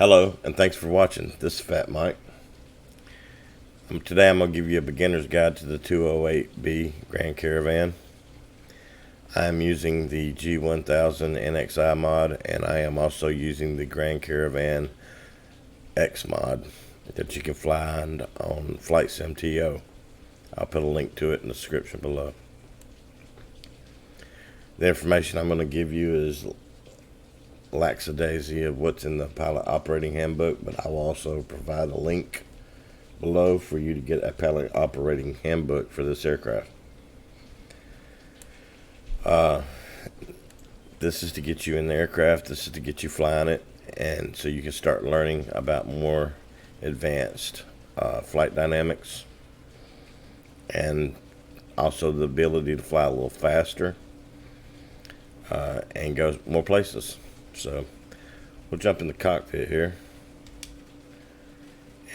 Hello, and thanks for watching. This is Fat Mike. Today I'm going to give you a beginner's guide to the 208B Grand Caravan. I am using the G1000 NXI mod, and I am also using the Grand Caravan X mod that you can fly on Flight Sim TO. I'll put a link to it in the description below. The information I'm going to give you is lackadaisy of what's in the pilot operating handbook, but I will also provide a link below for you to get a pilot operating handbook for this aircraft. This is to get you in the aircraft. This is to get you flying it, and so you can start learning about more advanced flight dynamics, and also the ability to fly a little faster and go more places. So we'll jump in the cockpit here,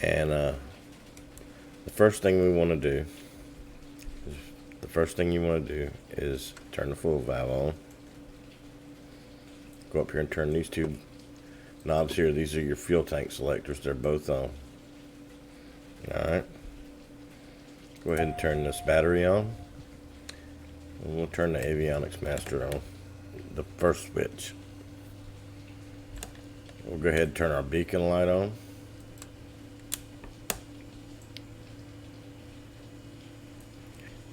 and the first thing you want to do is turn the fuel valve on. Go up here and turn these two knobs here. These are your fuel tank selectors. They're both on. Alright, go ahead and turn this battery on, and we'll turn the avionics master on, the first switch. We'll go ahead and turn our beacon light on.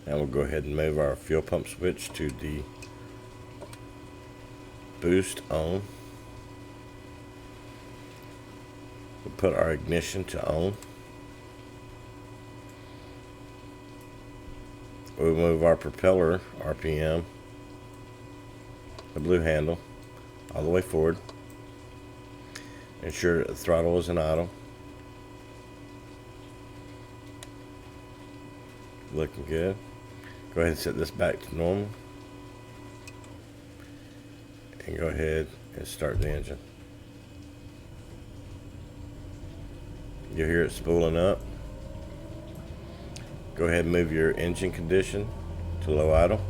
Now we'll go ahead and move our fuel pump switch to the boost on. We'll put our ignition to on. We'll move our propeller RPM, the blue handle, all the way forward. Ensure the throttle is in idle. Looking good. Go ahead and set this back to normal. And go ahead and start the engine. You'll hear it spooling up. Go ahead and move your engine condition to low idle.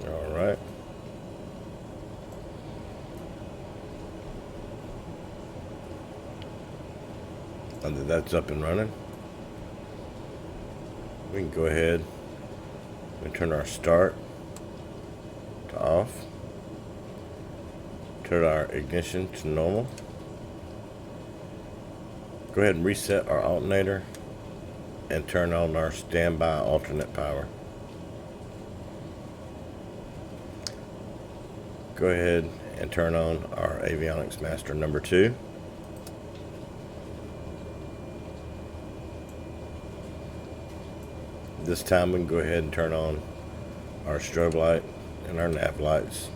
Alright. Now that that's up and running, we can go ahead and turn our start to off. Turn our ignition to normal. Go ahead and reset our alternator and turn on our standby alternate power. Go ahead and turn on our avionics master number 2. This time we can go ahead and turn on our strobe light and our nav lights,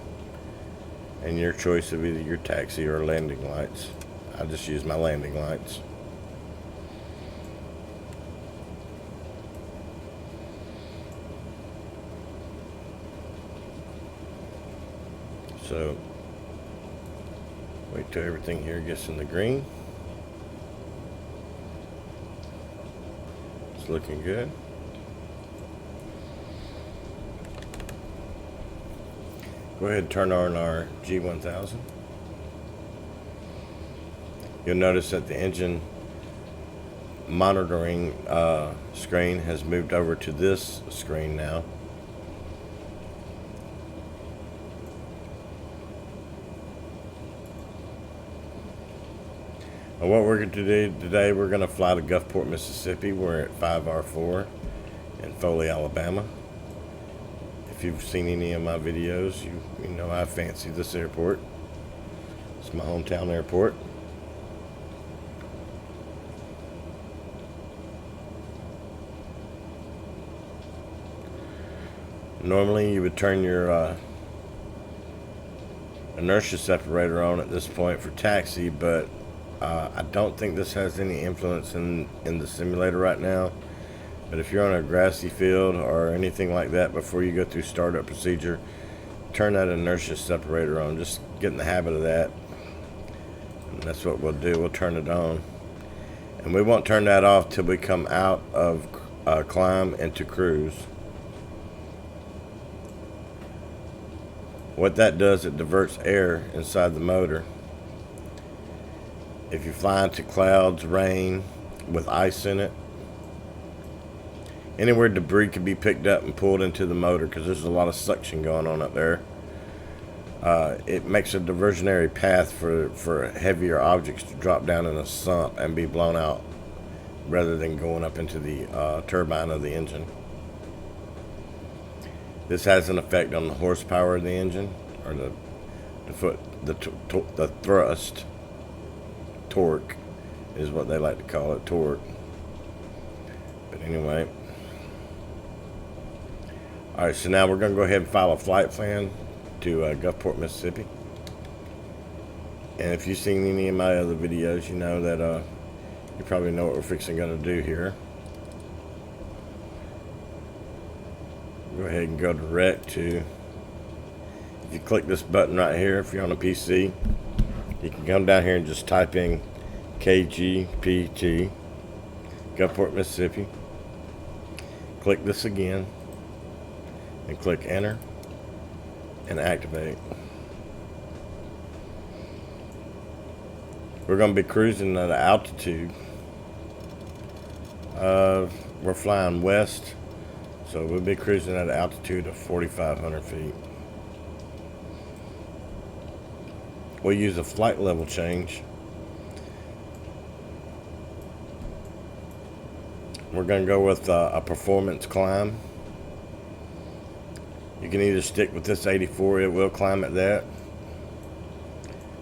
and your choice of either your taxi or landing lights. I just use my landing lights. So wait till everything here gets in the green. It's looking good. Go ahead and turn on our G1000. You'll notice that the engine monitoring screen has moved over to this screen now. And what we're going to do today, we're going to fly to Gulfport, Mississippi. We're at 5R4 in Foley, Alabama. If you've seen any of my videos, you know I fancy this airport. It's my hometown airport. Normally you would turn your inertia separator on at this point for taxi, but I don't think this has any influence in the simulator right now. But if you're on a grassy field or anything like that, before you go through startup procedure, turn that inertia separator on. Just get in the habit of that. And that's what we'll do. We'll turn it on. And we won't turn that off till we come out of climb into cruise. What that does, it diverts air inside the motor. If you fly into clouds, rain, with ice in it, anywhere debris can be picked up and pulled into the motor because there's a lot of suction going on up there. It makes a diversionary path for heavier objects to drop down in a sump and be blown out rather than going up into the turbine of the engine. This has an effect on the horsepower of the engine, or the thrust. Torque is what they like to call it, torque. But anyway. Alright, so now we're going to go ahead and file a flight plan to Gulfport, Mississippi. And if you've seen any of my other videos, you know that you probably know what we're fixing going to do here. Go ahead and go direct to, if you click this button right here, if you're on a PC, you can come down here and just type in KGPT, Gulfport, Mississippi. Click this again and click enter and activate. We're going to be cruising at an altitude of, we're flying west, so we'll be cruising at an altitude of 4,500 feet. We'll use a flight level change. We're going to go with a performance climb. You can either stick with this 84, it will climb at that.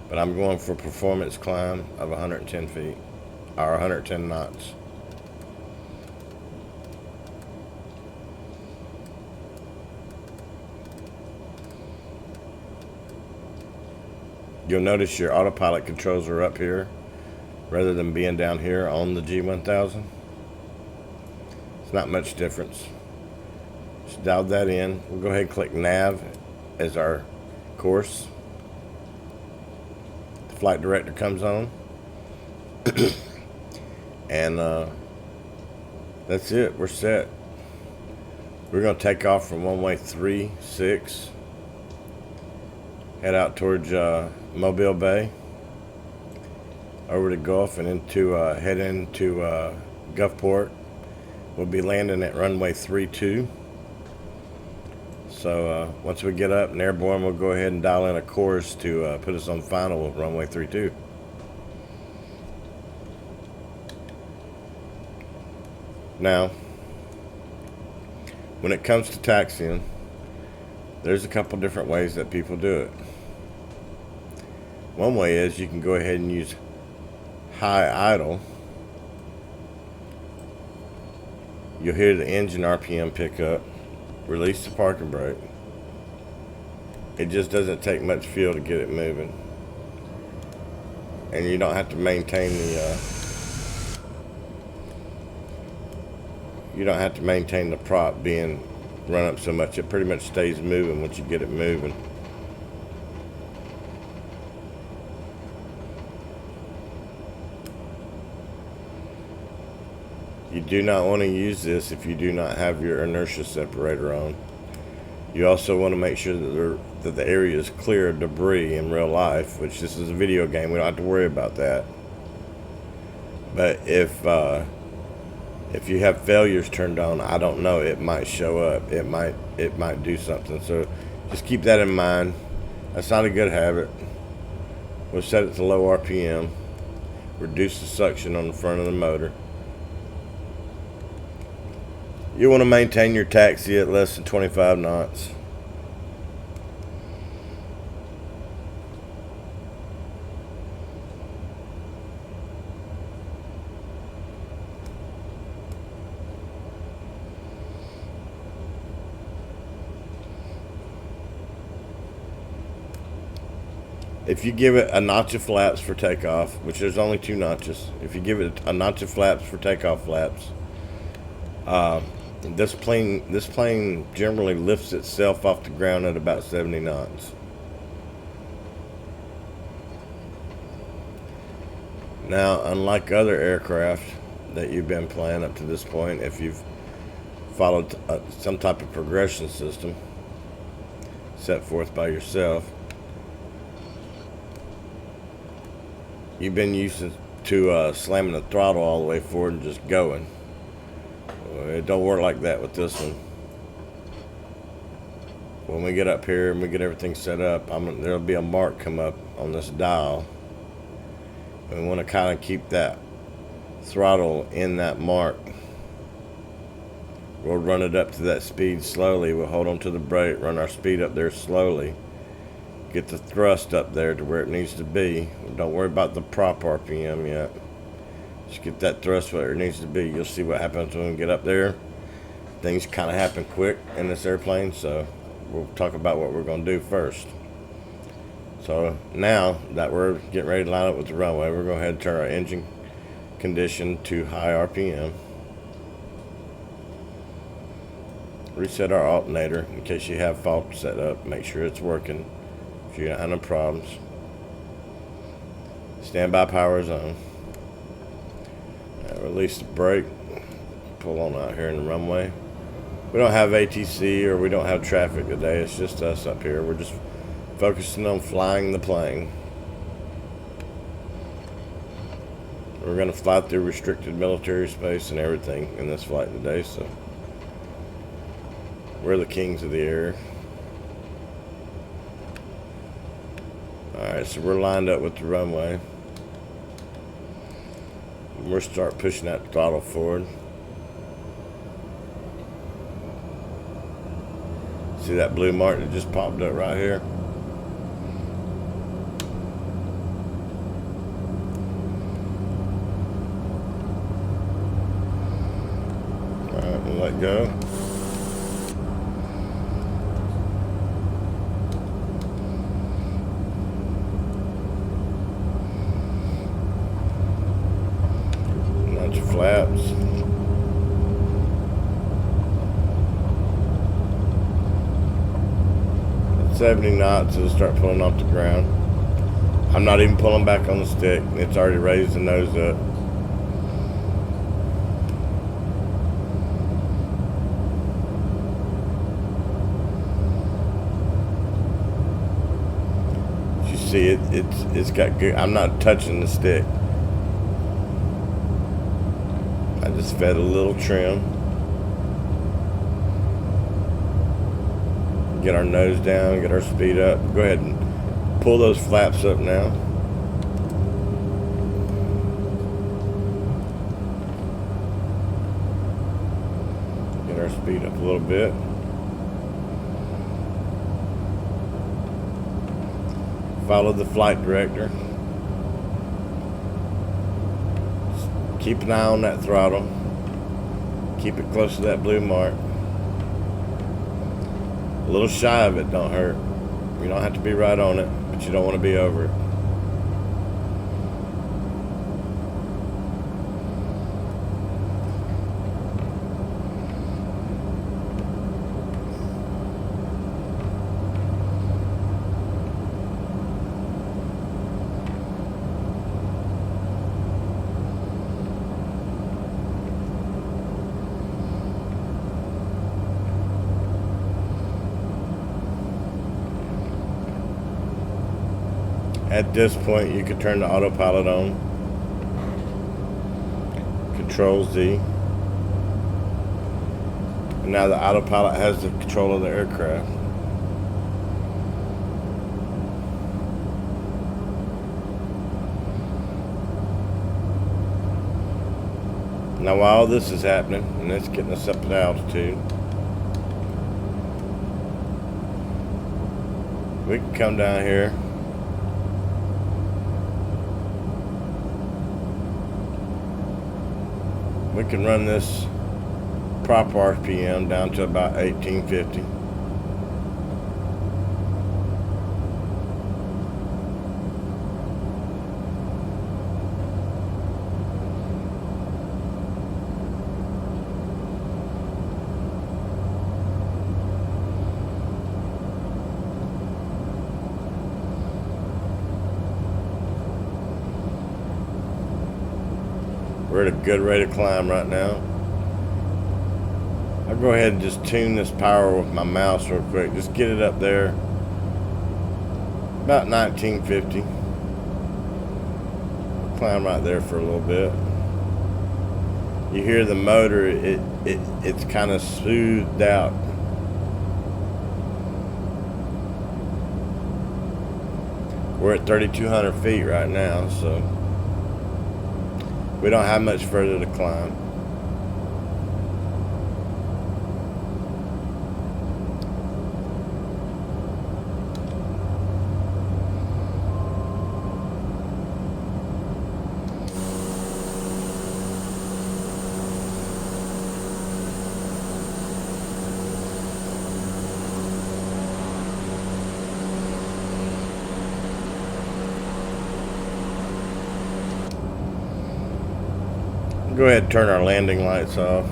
But I'm going for performance climb of 110 feet, or 110 knots. You'll notice your autopilot controls are up here rather than being down here on the G1000. It's not much difference. Just dial that in. We'll go ahead and click nav as our course. The flight director comes on. And that's it. We're set. We're going to take off from runway 36. Head out towards Mobile Bay, over to Gulf, and into head into Gulfport. We'll be landing at runway 32. So once we get up and airborne, we'll go ahead and dial in a course to put us on final with runway 32. Now, when it comes to taxiing, there's a couple different ways that people do it. One way is you can go ahead and use high idle. You'll hear the engine RPM pick up, release the parking brake. It just doesn't take much fuel to get it moving. And you don't have to maintain the prop being run up so much. It pretty much stays moving once you get it moving. You do not want to use this if you do not have your inertia separator on. You also want to make sure that the area is clear of debris in real life, which this is a video game. We don't have to worry about that. But if you have failures turned on, I don't know, it might show up. It might do something. So just keep that in mind. That's not a good habit. We'll set it to low RPM. Reduce the suction on the front of the motor. You want to maintain your taxi at less than 25 knots. If you give it a notch of flaps for takeoff, which there's only 2 notches, if you give it a notch of flaps for takeoff flaps, This plane generally lifts itself off the ground at about 70 knots. Now, unlike other aircraft that you've been flying up to this point, if you've followed some type of progression system set forth by yourself, you've been used to slamming the throttle all the way forward and just going. It don't work like that with this one. When we get up here and we get everything set up, there'll be a mark come up on this dial. And we want to kind of keep that throttle in that mark. We'll run it up to that speed slowly. We'll hold on to the brake, run our speed up there slowly. Get the thrust up there to where it needs to be. Don't worry about the prop RPM yet. Just get that thrust where it needs to be. You'll see what happens when we get up there. Things kind of happen quick in this airplane, so we'll talk about what we're going to do first. So now that we're getting ready to line up with the runway, we're going to go ahead and turn our engine condition to high RPM. Reset our alternator in case you have fault set up. Make sure it's working. If you don't have no problems. Standby power is on. Release the brake. Pull on out here in the runway. We don't have ATC or we don't have traffic today. It's just us up here. We're just focusing on flying the plane. We're going to fly through restricted military space and everything in this flight today, so we're the kings of the air. Alright, so we're lined up with the runway. We'll start pushing that throttle forward. See that blue mark that just popped up right here? Alright, we'll let go. Flaps. At 70 knots, it'll start pulling off the ground. I'm not even pulling back on the stick. It's already raised the nose up. You see it's got good. I'm not touching the stick. I just fed a little trim. Get our nose down, get our speed up. Go ahead and pull those flaps up now. Get our speed up a little bit. Follow the flight director. Keep an eye on that throttle. Keep it close to that blue mark. A little shy of it don't hurt. You don't have to be right on it, but you don't want to be over it. At this point, you can turn the autopilot on. Control Z. And now the autopilot has the control of the aircraft. Now while this is happening, and it's getting us up at altitude, we can come down here. We can run this prop RPM down to about 1850. We're at a good rate of climb right now. I'll go ahead and just tune this power with my mouse real quick. Just get it up there. About 1950. Climb right there for a little bit. You hear the motor, it's kind of smoothed out. We're at 3,200 feet right now, so we don't have much further to climb. Go ahead and turn our landing lights off.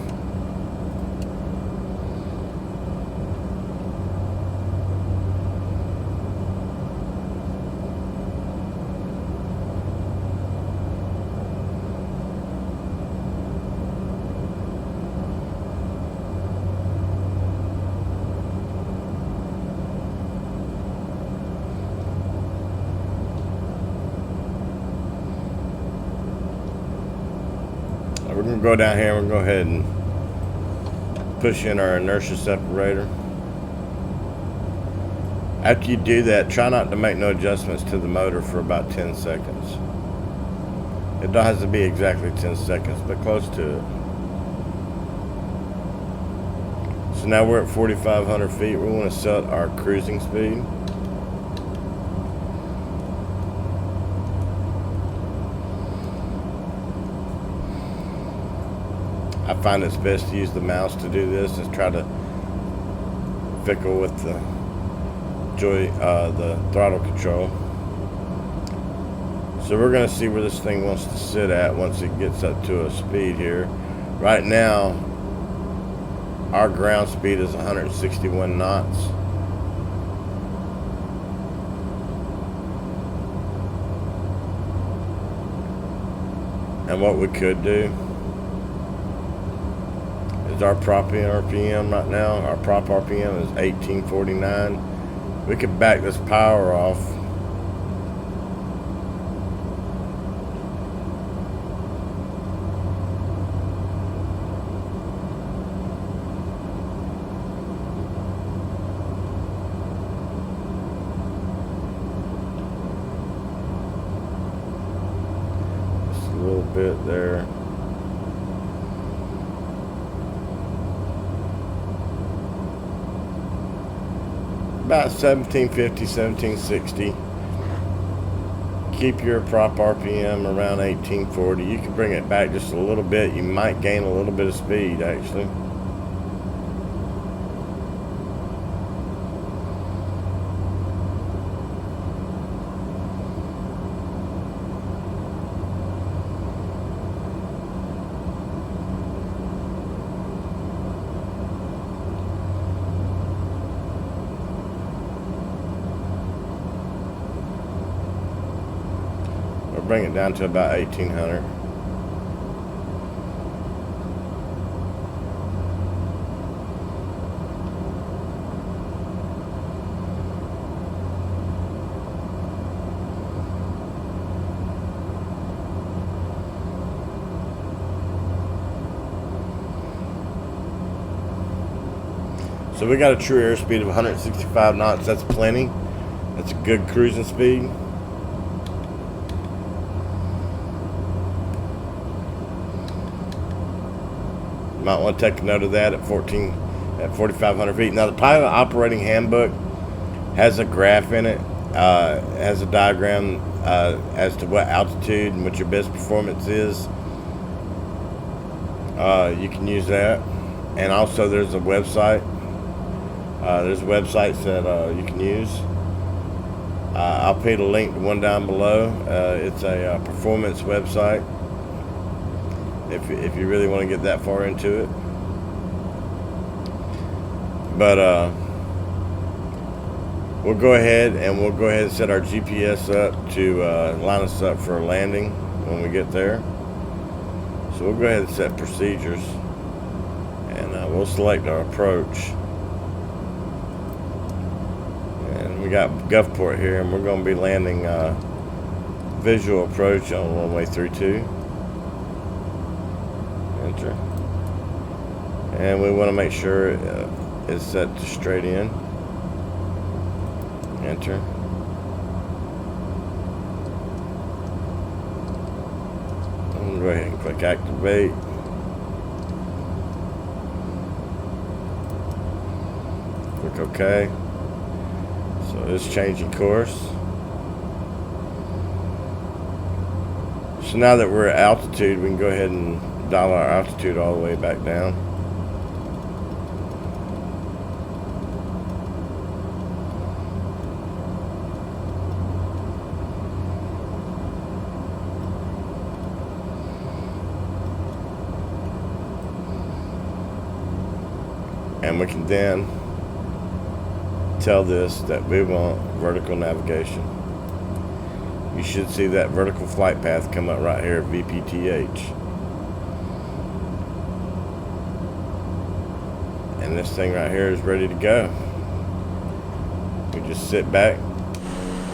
We're going to go down here and we'll go ahead and push in our inertia separator. After you do that, try not to make no adjustments to the motor for about 10 seconds. It don't have to be exactly 10 seconds, but close to it. So now we're at 4,500 feet. We want to set our cruising speed. I find it's best to use the mouse to do this, is try to fickle with the throttle control. So we're going to see where this thing wants to sit at once it gets up to a speed here. Right now, our ground speed is 161 knots. And what we could do is our prop RPM right now. Our prop RPM is 1849. We could back this power off. Just a little bit there. About 1750, 1760. Keep your prop RPM around 1840. You can bring it back just a little bit. You might gain a little bit of speed, actually. Bring it down to about 1800. So we got a true airspeed of 165 knots. That's plenty. That's a good cruising speed. Might want to take a note of that at 4,500 feet. Now the pilot operating handbook has a graph in it, has a diagram as to what altitude and what your best performance is. You can use that, and also there's a website. There's websites that you can use. I'll put a link to one down below. It's a performance website. If you really want to get that far into it. But we'll go ahead and set our GPS up to line us up for a landing when we get there. So we'll go ahead and set procedures, and we'll select our approach. And we got Gulfport here, and we're going to be landing visual approach on runway 32. Enter. And we want to make sure it's set to straight in. Enter. I'm going to go ahead and click activate. Click OK. So it's changing course. So now that we're at altitude, we can go ahead and dial our altitude all the way back down. And we can then tell this that we want vertical navigation. You should see that vertical flight path come up right here, VPTH. And this thing right here is ready to go. We just sit back,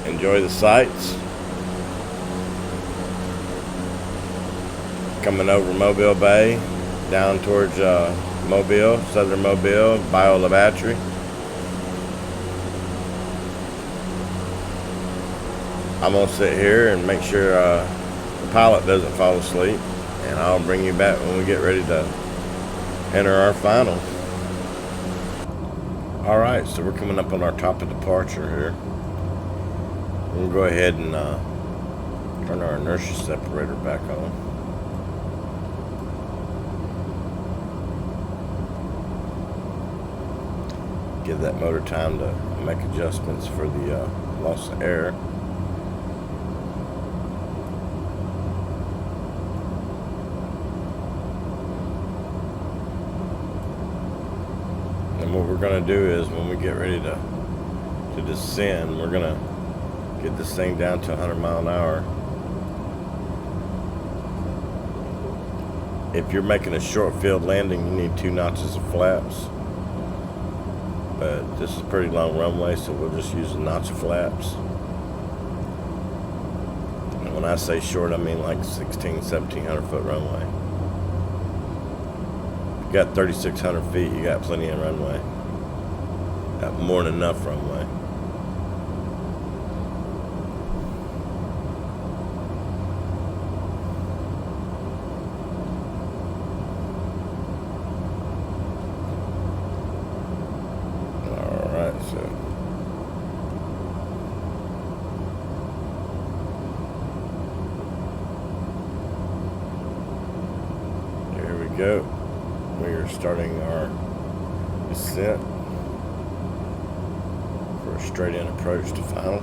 enjoy the sights. Coming over Mobile Bay, down towards Mobile, Southern Mobile, Biola Battery. I'm going to sit here and make sure the pilot doesn't fall asleep, and I'll bring you back when we get ready to enter our final. Alright, so we're coming up on our top of departure here. We'll go ahead and turn our inertia separator back on. Give that motor time to make adjustments for the loss of air. And what we're going to do is when we get ready to descend, we're going to get this thing down to 100 miles an hour. If you're making a short field landing, you need 2 notches of flaps. But this is a pretty long runway, so we'll just use a notch of flaps. And when I say short, I mean like 1,700 foot runway. If you got 3,600 feet, you got plenty of runway. Got more than enough runway. So here we go. We are starting our descent for a straight in approach to final.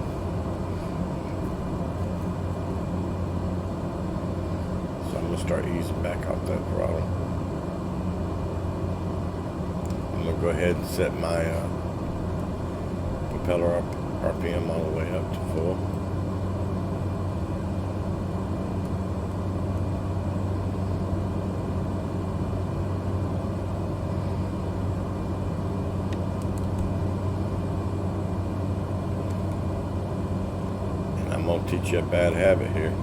So I'm going to start easing back off that throttle. I'm going to go ahead and set my propeller RPM all the way up to full. And I'm going to teach you a bad habit here.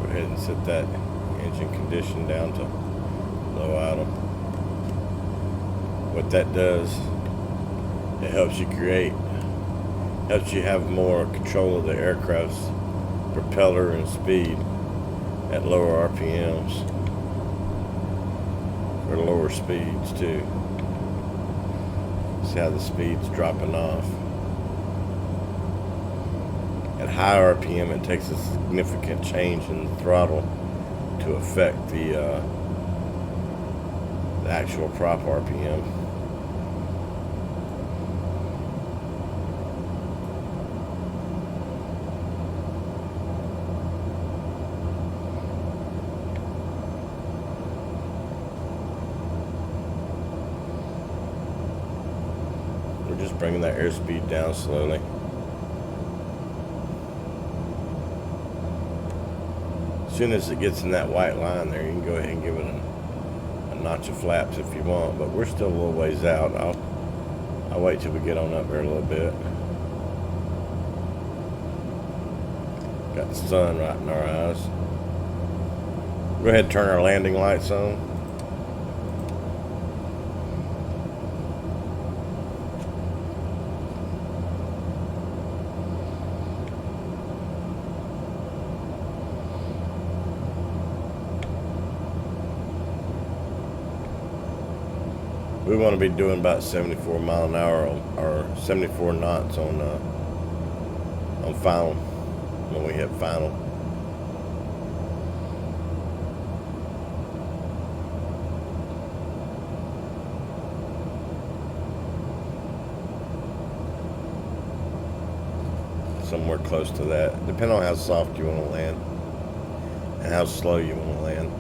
Go ahead and set that engine condition down to low idle. What that does, it helps you have more control of the aircraft's propeller and speed at lower RPMs, or lower speeds too. See how the speed's dropping off. At high RPM, it takes a significant change in the throttle to affect the actual prop RPM. Just bringing that airspeed down slowly. As soon as it gets in that white line there, you can go ahead and give it a notch of flaps if you want, but we're still a little ways out. I'll wait till we get on up there a little bit. Got the sun right in our eyes. Go ahead and turn our landing lights on. We want to be doing about 74 mile an hour or 74 knots on final when we hit final. Somewhere close to that, depending on how soft you want to land and how slow you want to land.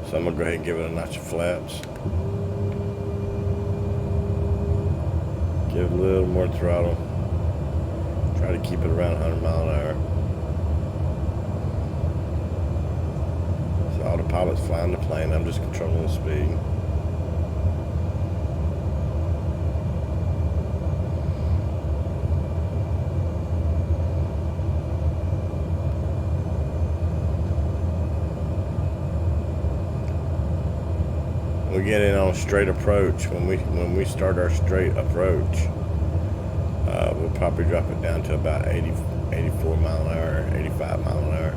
So I'm going to go ahead and give it a notch of flaps. Give it a little more throttle. Try to keep it around 100 mile an hour. So autopilot's flying the plane. I'm just controlling the speed. We get in on a straight approach. When we start our straight approach, we'll probably drop it down to about 84 mile an hour, 85 mile an hour.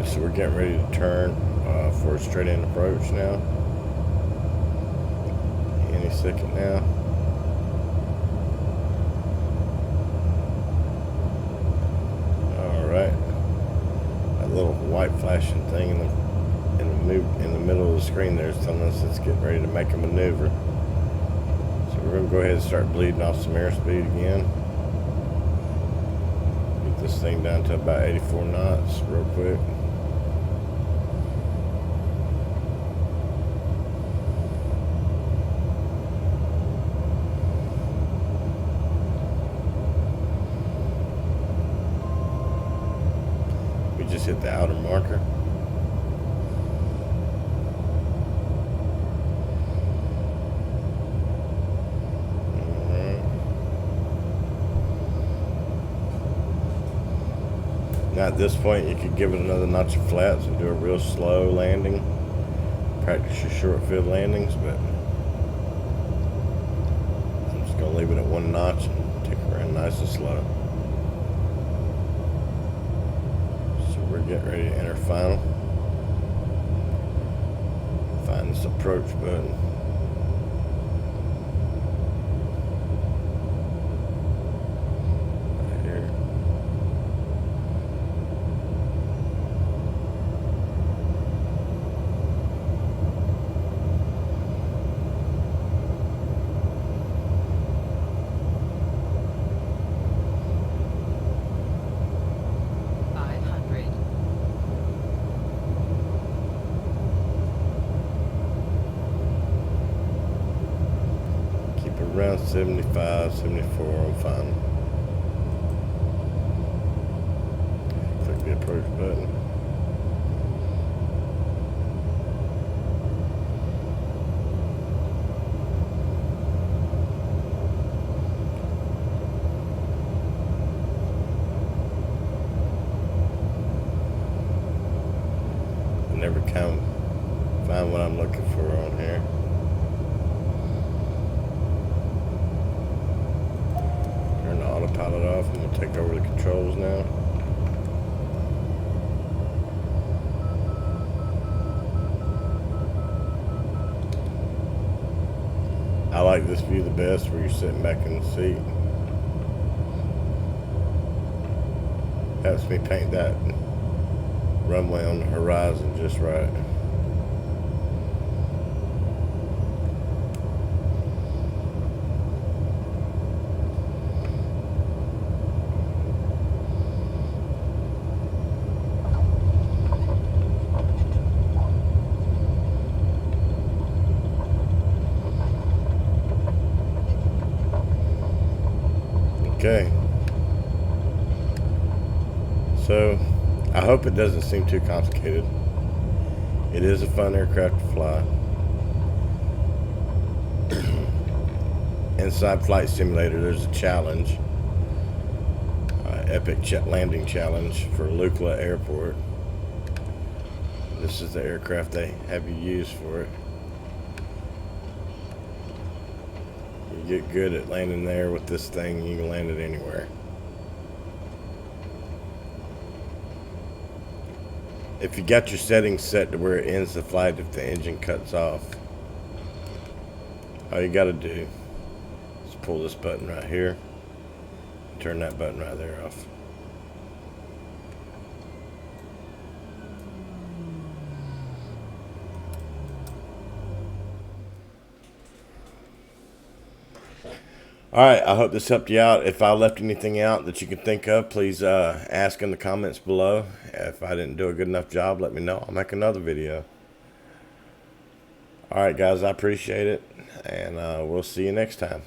So we're getting ready to turn for a straight in approach now. Any second now. Alright. That little white flashing thing in the middle of the screen there is telling us it's getting ready to make a maneuver. So we're going to go ahead and start bleeding off some airspeed again. Get this thing down to about 84 knots real quick. Just hit the outer marker. Now at this point you could give it another notch of flaps and do a real slow landing. Practice your short field landings, but I'm just going to leave it at one notch and take it around nice and slow. Get ready to enter final. Find this approach button. Right here. Around 75, 74 on final. Click the approach button. find what I'm looking for on here. Turn the autopilot off. I'm going to take over the controls now. I like this view the best, where you're sitting back in the seat. Helps me paint that runway on the horizon just right. Okay. So, I hope it doesn't seem too complicated. It is a fun aircraft to fly. Inside Flight Simulator, there's a challenge. Epic landing challenge for Lukla Airport. This is the aircraft they have you use for it. You get good at landing there with this thing, you can land it anywhere. If you got your settings set to where it ends the flight if the engine cuts off, all you got to do is pull this button right here, turn that button right there off. Alright, I hope this helped you out. If I left anything out that you can think of, please ask in the comments below. If I didn't do a good enough job, let me know. I'll make another video. Alright guys, I appreciate it, and we'll see you next time.